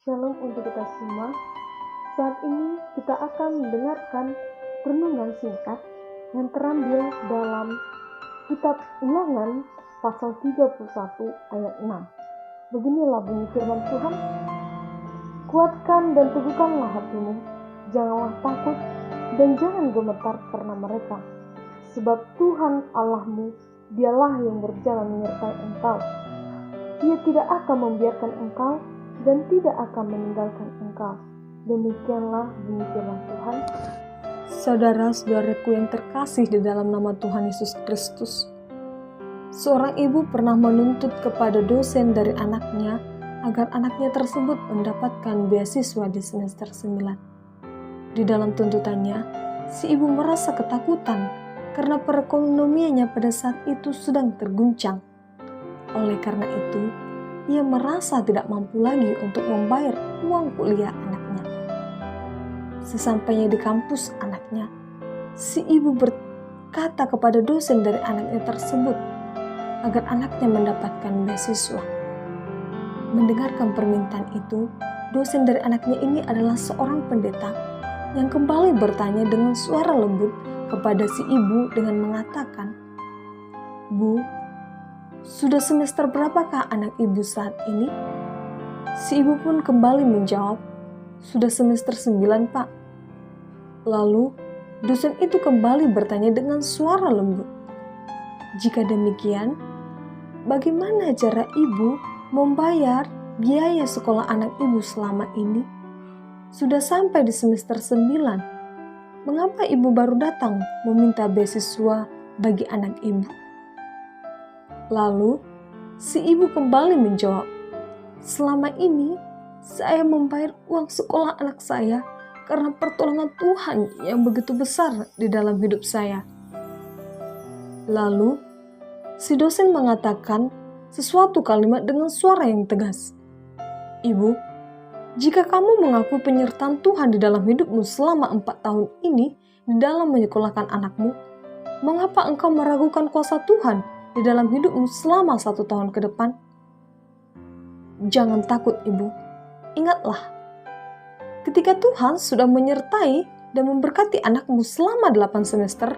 Shalom untuk kita semua. Saat ini kita akan mendengarkan renungan singkat yang terambil dalam kitab Ulangan pasal 31 ayat 6. Beginilah bunyi firman Tuhan. Kuatkan dan teguhkanlah hatimu, janganlah takut dan jangan gemetar karena mereka. Sebab Tuhan Allahmu, dialah yang berjalan menyertai engkau. Ia tidak akan membiarkan engkau dan tidak akan meninggalkan engkau. Demikianlah bunyi firman Tuhan. Saudara-saudaraku yang terkasih di dalam nama Tuhan Yesus Kristus, seorang ibu pernah menuntut kepada dosen dari anaknya agar anaknya tersebut mendapatkan beasiswa di semester 9. Di dalam tuntutannya, si ibu merasa ketakutan karena perekonomiannya pada saat itu sedang terguncang. Oleh karena itu, ia merasa tidak mampu lagi untuk membayar uang kuliah anaknya. Sesampainya di kampus anaknya, si ibu berkata kepada dosen dari anaknya tersebut agar anaknya mendapatkan beasiswa. Mendengarkan permintaan itu, dosen dari anaknya ini adalah seorang pendeta yang kembali bertanya dengan suara lembut kepada si ibu dengan mengatakan, "Bu, sudah semester berapakah anak ibu saat ini?" Si ibu pun kembali menjawab, "Sudah semester 9, Pak." Lalu, dosen itu kembali bertanya dengan suara lembut, "Jika demikian, bagaimana cara ibu membayar biaya sekolah anak ibu selama ini? Sudah sampai di semester 9. Mengapa ibu baru datang meminta beasiswa bagi anak ibu?" Lalu, si ibu kembali menjawab, "Selama ini, saya membayar uang sekolah anak saya karena pertolongan Tuhan yang begitu besar di dalam hidup saya." Lalu, si dosen mengatakan sesuatu kalimat dengan suara yang tegas, "Ibu, jika kamu mengaku penyertaan Tuhan di dalam hidupmu selama 4 tahun ini di dalam menyekolahkan anakmu, mengapa engkau meragukan kuasa Tuhan di dalam hidupmu selama 1 tahun ke depan? Jangan takut, Ibu. Ingatlah, ketika Tuhan sudah menyertai dan memberkati anakmu selama 8 semester,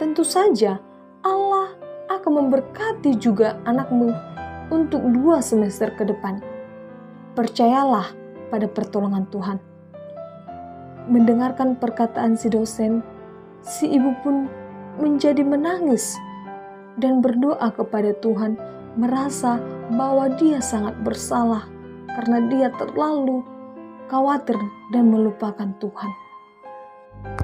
tentu saja Allah akan memberkati juga anakmu untuk 2 semester ke depan. Percayalah pada pertolongan Tuhan." Mendengarkan perkataan si dosen, si ibu pun menjadi menangis dan berdoa kepada Tuhan, merasa bahwa dia sangat bersalah karena dia terlalu khawatir dan melupakan Tuhan.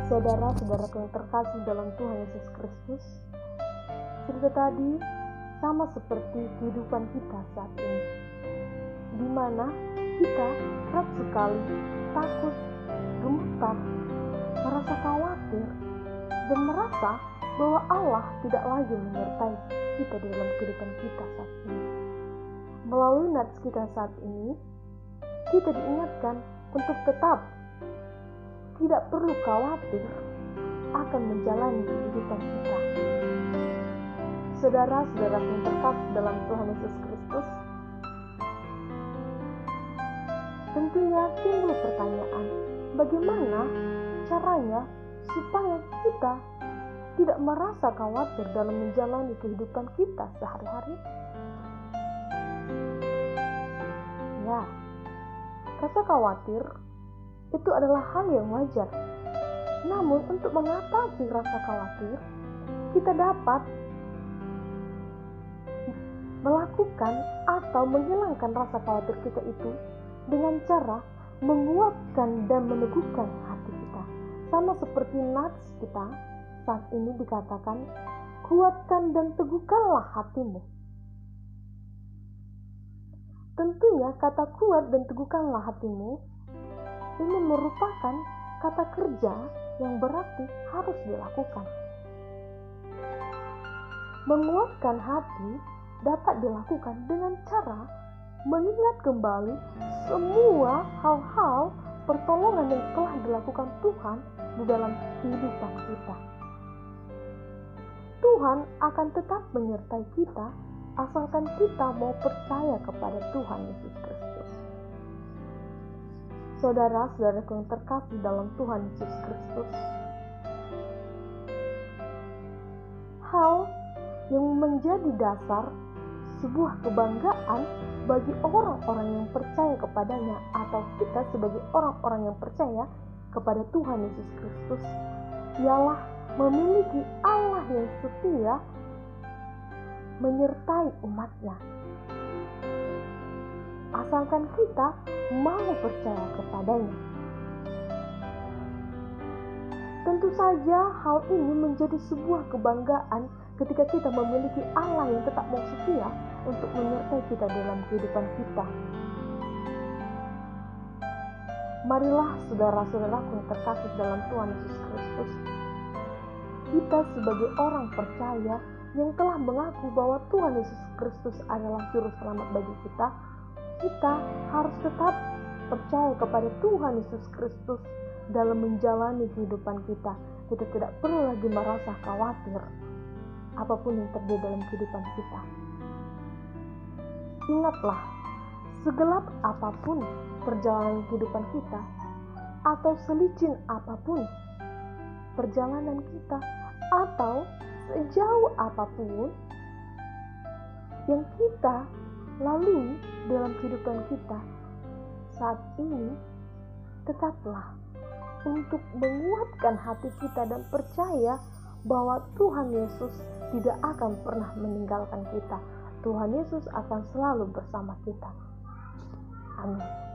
Saudara-saudaraku yang terkasih dalam Tuhan Yesus Kristus, cerita tadi sama seperti kehidupan kita saat ini, di mana kita kerap sekali takut, gemetar, merasa khawatir, dan merasa bahwa Allah tidak lagi menyertai kita di dalam kehidupan kita saat ini. Melalui nats kita saat ini, kita diingatkan untuk tetap tidak perlu khawatir akan menjalani kehidupan kita. Saudara-saudara yang terkasih dalam Tuhan Yesus Kristus, tentunya timbul pertanyaan, bagaimana caranya supaya kita tidak merasa khawatir dalam menjalani kehidupan kita sehari-hari? Ya, rasa khawatir itu adalah hal yang wajar. Namun untuk mengatasi rasa khawatir, kita dapat melakukan atau menghilangkan rasa khawatir kita itu dengan cara menguatkan dan meneguhkan hati kita. Sama seperti nats kita saat ini dikatakan, kuatkan dan teguhkanlah hatimu. Tentunya kata kuat dan teguhkanlah hatimu ini merupakan kata kerja yang berarti harus dilakukan. Menguatkan hati dapat dilakukan dengan cara mengingat kembali semua hal-hal pertolongan yang telah dilakukan Tuhan di dalam kehidupan kita. Tuhan akan tetap menyertai kita asalkan kita mau percaya kepada Tuhan Yesus Kristus. Saudara-saudaraku yang terkasih dalam Tuhan Yesus Kristus, hal yang menjadi dasar sebuah kebanggaan bagi orang-orang yang percaya kepadanya, atau kita sebagai orang-orang yang percaya kepada Tuhan Yesus Kristus, ialah memiliki Allah yang setia menyertai umatnya. Asalkan kita mau percaya kepadanya. Tentu saja hal ini menjadi sebuah kebanggaan ketika kita memiliki Allah yang tetap mau setia untuk menyertai kita dalam kehidupan kita. Marilah saudara-saudaraku yang terkasih dalam Tuhan Yesus Kristus, kita sebagai orang percaya yang telah mengaku bahwa Tuhan Yesus Kristus adalah juru selamat bagi kita harus tetap percaya kepada Tuhan Yesus Kristus dalam menjalani kehidupan kita. Kita tidak perlu lagi merasa khawatir apapun yang terjadi dalam kehidupan kita. Ingatlah, segelap apapun perjalanan kehidupan kita, atau selicin apapun perjalanan kita, atau sejauh apapun yang kita lalui dalam kehidupan kita saat ini, tetaplah untuk menguatkan hati kita dan percaya bahwa Tuhan Yesus tidak akan pernah meninggalkan kita. Tuhan Yesus akan selalu bersama kita. Amin.